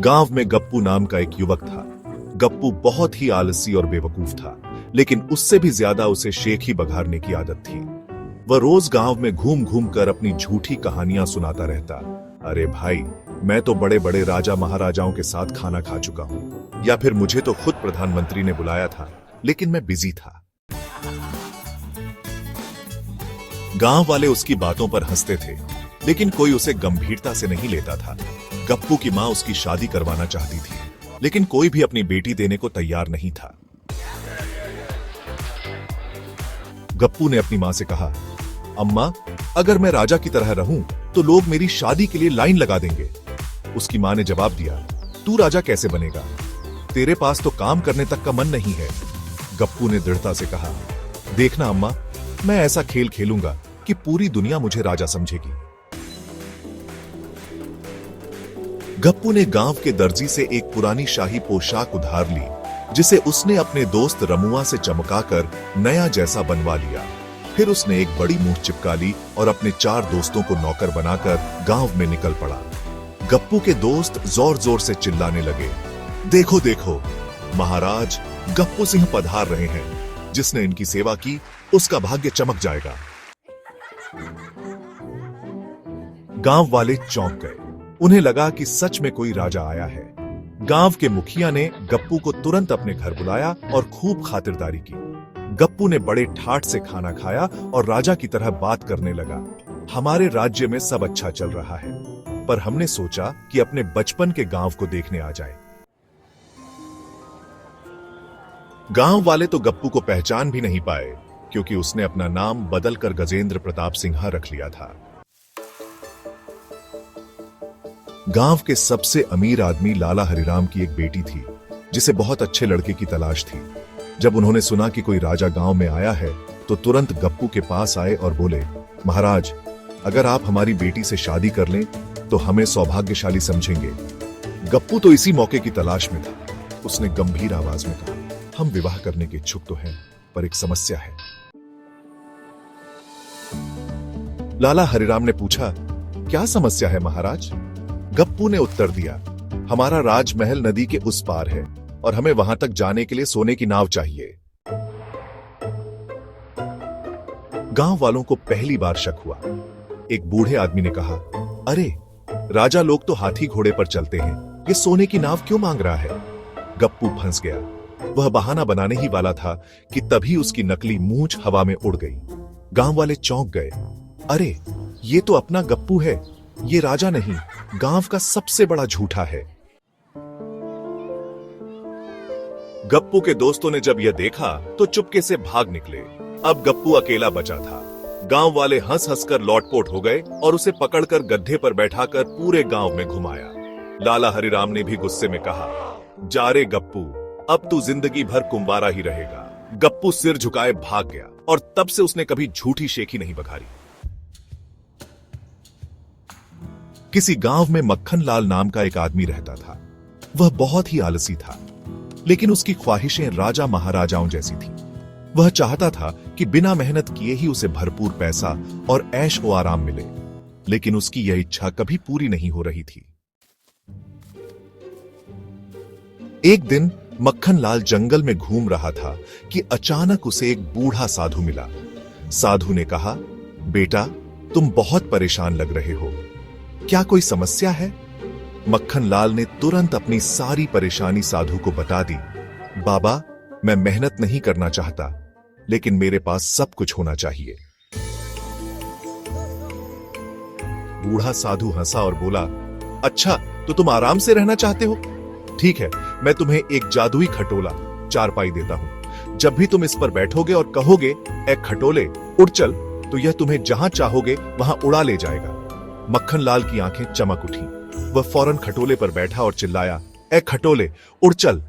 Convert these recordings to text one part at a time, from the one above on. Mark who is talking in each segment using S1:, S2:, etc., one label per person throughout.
S1: गांव में गप्पू नाम का एक युवक था। गप्पू बहुत ही आलसी और बेवकूफ था, लेकिन उससे भी ज्यादा उसे शेख ही बघारने की आदत थी। वह रोज गांव में घूम घूम कर अपनी झूठी कहानियां सुनाता रहता। अरे भाई, मैं तो बड़े बड़े राजा महाराजाओं के साथ खाना खा चुका हूं, या फिर मुझे तो खुद प्रधानमंत्री ने बुलाया था, लेकिन मैं बिजी था। गांव वाले उसकी बातों पर हंसते थे, लेकिन कोई उसे गंभीरता से नहीं लेता था। गप्पू की मां उसकी शादी करवाना चाहती थी, लेकिन कोई भी अपनी बेटी देने को तैयार नहीं था। गप्पू ने अपनी मां से कहा, अम्मा, अगर मैं राजा की तरह रहूं तो लोग मेरी शादी के लिए लाइन लगा देंगे। उसकी मां ने जवाब दिया, तू राजा कैसे बनेगा? तेरे पास तो काम करने तक का मन नहीं है। गप्पू ने दृढ़ता से कहा, देखना अम्मा, मैं ऐसा खेल खेलूंगा कि पूरी दुनिया मुझे राजा समझेगी। गप्पू ने गांव के दर्जी से एक पुरानी शाही पोशाक उधार ली, जिसे उसने अपने दोस्त रमुआ से चमकाकर नया जैसा बनवा लिया। फिर उसने एक बड़ी मूठ चिपका ली और अपने 4 दोस्तों को नौकर बनाकर गांव में निकल पड़ा। गप्पू के दोस्त जोर जोर से चिल्लाने लगे, देखो देखो, महाराज गप्पू सिंह पधार रहे हैं। जिसने इनकी सेवा की उसका भाग्य चमक जाएगा। गांव वाले चौंक गए। उन्हें लगा कि सच में कोई राजा आया है। गांव के मुखिया ने गप्पू को तुरंत अपने घर बुलाया और खूब खातिरदारी की। गप्पू ने बड़े ठाठ से खाना खाया और राजा की तरह बात करने लगा। हमारे राज्य में सब अच्छा चल रहा है, पर हमने सोचा कि अपने बचपन के गांव को देखने आ जाए। गांव वाले तो गप्पू को पहचान भी नहीं पाए, क्योंकि उसने अपना नाम बदलकर गजेंद्र प्रताप सिंह रख लिया था। गांव के सबसे अमीर आदमी लाला हरिराम की एक बेटी थी, जिसे बहुत अच्छे लड़के की तलाश थी। जब उन्होंने सुना कि कोई राजा गांव में आया है, तो तुरंत गप्पू के पास आए और बोले, महाराज, अगर आप हमारी बेटी से शादी कर लें तो हमें सौभाग्यशाली समझेंगे। गप्पू तो इसी मौके की तलाश में था। उसने गंभीर आवाज में कहा, हम विवाह करने के इच्छुक तो हैं, पर एक समस्या है। लाला हरिराम ने पूछा, क्या समस्या है महाराज? गप्पू ने उत्तर दिया, हमारा राजमहल नदी के उस पार है और हमें वहां तक जाने के लिए सोने की नाव चाहिए। गांव वालों को पहली बार शक हुआ। एक बूढ़े आदमी ने कहा, अरे, राजा लोग तो हाथी घोड़े पर चलते हैं, ये सोने की नाव क्यों मांग रहा है? गप्पू फंस गया। वह बहाना बनाने ही वाला था कि तभी उसकी नकली मूंछ हवा में उड़ गई। गांव वाले चौंक गए। अरे, ये तो अपना गप्पू है, ये राजा नहीं, गांव का सबसे बड़ा झूठा है। गप्पू के दोस्तों ने जब यह देखा तो चुपके से भाग निकले। अब गप्पू अकेला बचा था। गांव वाले हंस हंसकर लौटपोट हो गए और उसे पकड़कर गड्ढे पर बैठाकर पूरे गांव में घुमाया। लाला हरिराम ने भी गुस्से में कहा, जा रे गप्पू, अब तू जिंदगी भर कुंवारा ही रहेगा। गप्पू सिर झुकाए भाग गया और तब से उसने कभी झूठी शेखी नहीं बघारी। किसी गांव में मक्खन लाल नाम का एक आदमी रहता था। वह बहुत ही आलसी था, लेकिन उसकी ख्वाहिशें राजा महाराजाओं जैसी थीं। वह चाहता था कि बिना मेहनत किए ही उसे भरपूर पैसा और ऐश व आराम मिले, लेकिन उसकी यह इच्छा कभी पूरी नहीं हो रही थी। एक दिन मक्खन लाल जंगल में घूम रहा था कि अचानक उसे एक बूढ़ा साधु मिला। साधु ने कहा, बेटा, तुम बहुत परेशान लग रहे हो, क्या कोई समस्या है? मक्खन लाल ने तुरंत अपनी सारी परेशानी साधु को बता दी। बाबा, मैं मेहनत नहीं करना चाहता, लेकिन मेरे पास सब कुछ होना चाहिए। बूढ़ा साधु हंसा और बोला, अच्छा, तो तुम आराम से रहना चाहते हो? ठीक है, मैं तुम्हें एक जादुई खटोला, चारपाई देता हूं। जब भी तुम इस पर बैठोगे और कहोगे, ए खटोले उड़ चल, तो यह तुम्हें जहां चाहोगे वहां उड़ा ले जाएगा। मक्खन लाल की आंखें चमक उठी। वह फौरन खटोले पर बैठा और चिल्लाया, ए खटोले उड़ चल।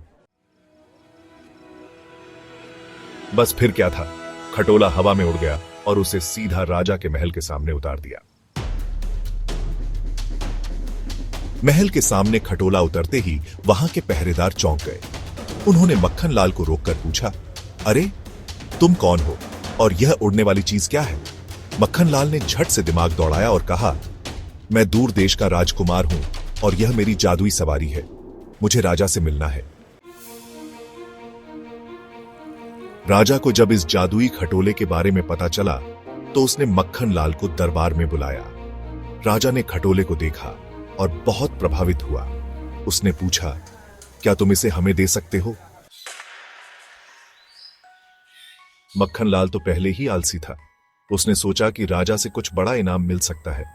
S1: बस फिर क्या था, खटोला हवा में उड़ गया और उसे सीधा राजा के महल के सामने उतार दिया। महल के सामने खटोला उतरते ही वहां के पहरेदार चौंक गए। उन्होंने मक्खन लाल को रोककर पूछा, अरे, तुम कौन हो और यह उड़ने वाली चीज क्या है? मक्खन लाल ने झट से दिमाग दौड़ाया और कहा, मैं दूर देश का राजकुमार हूं और यह मेरी जादुई सवारी है। मुझे राजा से मिलना है। राजा को जब इस जादुई खटोले के बारे में पता चला तो उसने मक्खन लाल को दरबार में बुलाया। राजा ने खटोले को देखा और बहुत प्रभावित हुआ। उसने पूछा, क्या तुम इसे हमें दे सकते हो? मक्खन लाल तो पहले ही आलसी था। उसने सोचा कि राजा से कुछ बड़ा इनाम मिल सकता है।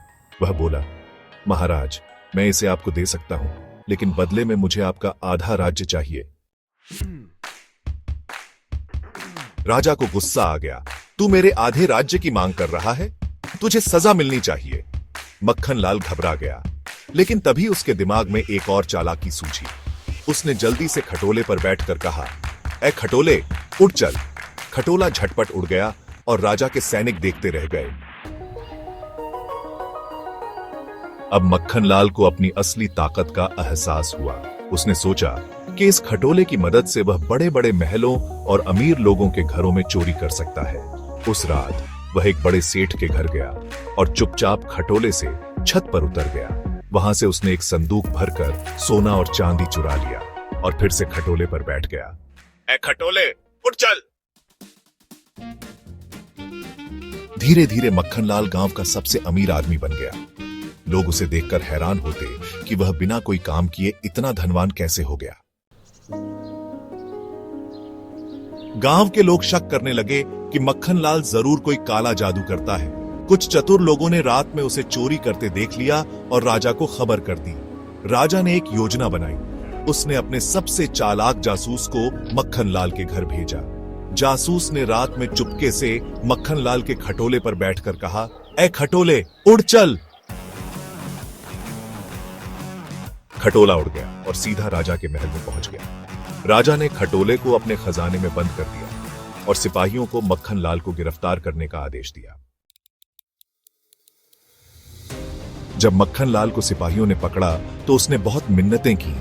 S1: वह बोला, महाराज, मैं इसे आपको दे सकता हूं, लेकिन बदले में मुझे आपका आधा राज्य चाहिए। राजा को गुस्सा आ गया। तू मेरे आधे राज्य की मांग कर रहा है? तुझे सजा मिलनी चाहिए। मक्खन लाल घबरा गया, लेकिन तभी उसके दिमाग में एक और चालाकी सूझी। उसने जल्दी से खटोले पर बैठकर कहा, ए खटोले, उठ चल। खटोला झटपट उड़ गया और राजा के सैनिक देखते रह गए। अब मक्खन लाल को अपनी असली ताकत का एहसास हुआ। उसने सोचा कि इस खटोले की मदद से वह बड़े बड़े महलों और अमीर लोगों के घरों में चोरी कर सकता है। उस रात वह एक बड़े सेठ के घर गया और चुपचाप खटोले से छत पर उतर गया। वहां से उसने एक संदूक भरकर सोना और चांदी चुरा लिया और फिर से खटोले पर बैठ गया। ए खटोले, उठ चल। धीरे धीरे मक्खनलाल गांव का सबसे अमीर आदमी बन गया। लोग उसे देखकर हैरान होते कि वह बिना कोई काम किए इतना धनवान कैसे हो गया। गांव के लोग शक करने लगे कि मक्खनलाल जरूर कोई काला जादू करता है। कुछ चतुर लोगों ने रात में उसे चोरी करते देख लिया और राजा को खबर कर दी। राजा ने एक योजना बनाई। उसने अपने सबसे चालाक जासूस को मक्खनलाल के घर भेजा। जासूस ने रात में चुपके से मक्खनलाल के खटोले पर बैठकर कहा, ए खटोले, उड़ चल। खटोला उड़ गया और सीधा राजा के महल में पहुंच गया। राजा ने खटोले को अपने खजाने में बंद कर दिया और सिपाहियों को मक्खनलाल को गिरफ्तार करने का आदेश दिया। जब मक्खनलाल को सिपाहियों ने पकड़ा तो उसने बहुत मिन्नतें की।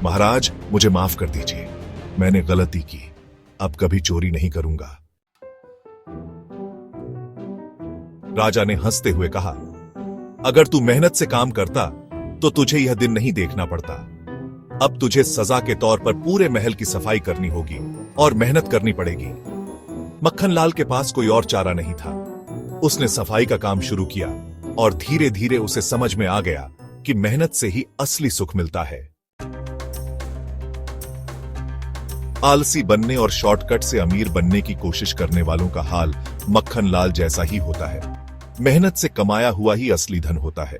S1: महाराज, मुझे माफ कर दीजिए, मैंने गलती की, अब कभी चोरी नहीं करूंगा। राजा ने हंसते हुए कहा, अगर तू मेहनत से काम करता तो तुझे यह दिन नहीं देखना पड़ता। अब तुझे सजा के तौर पर पूरे महल की सफाई करनी होगी और मेहनत करनी पड़ेगी। मक्खनलाल के पास कोई और चारा नहीं था। उसने सफाई का काम शुरू किया और धीरे धीरे उसे समझ में आ गया कि मेहनत से ही असली सुख मिलता है। आलसी बनने और शॉर्टकट से अमीर बनने की कोशिश करने वालों का हाल मक्खनलाल जैसा ही होता है। मेहनत से कमाया हुआ ही असली धन होता है।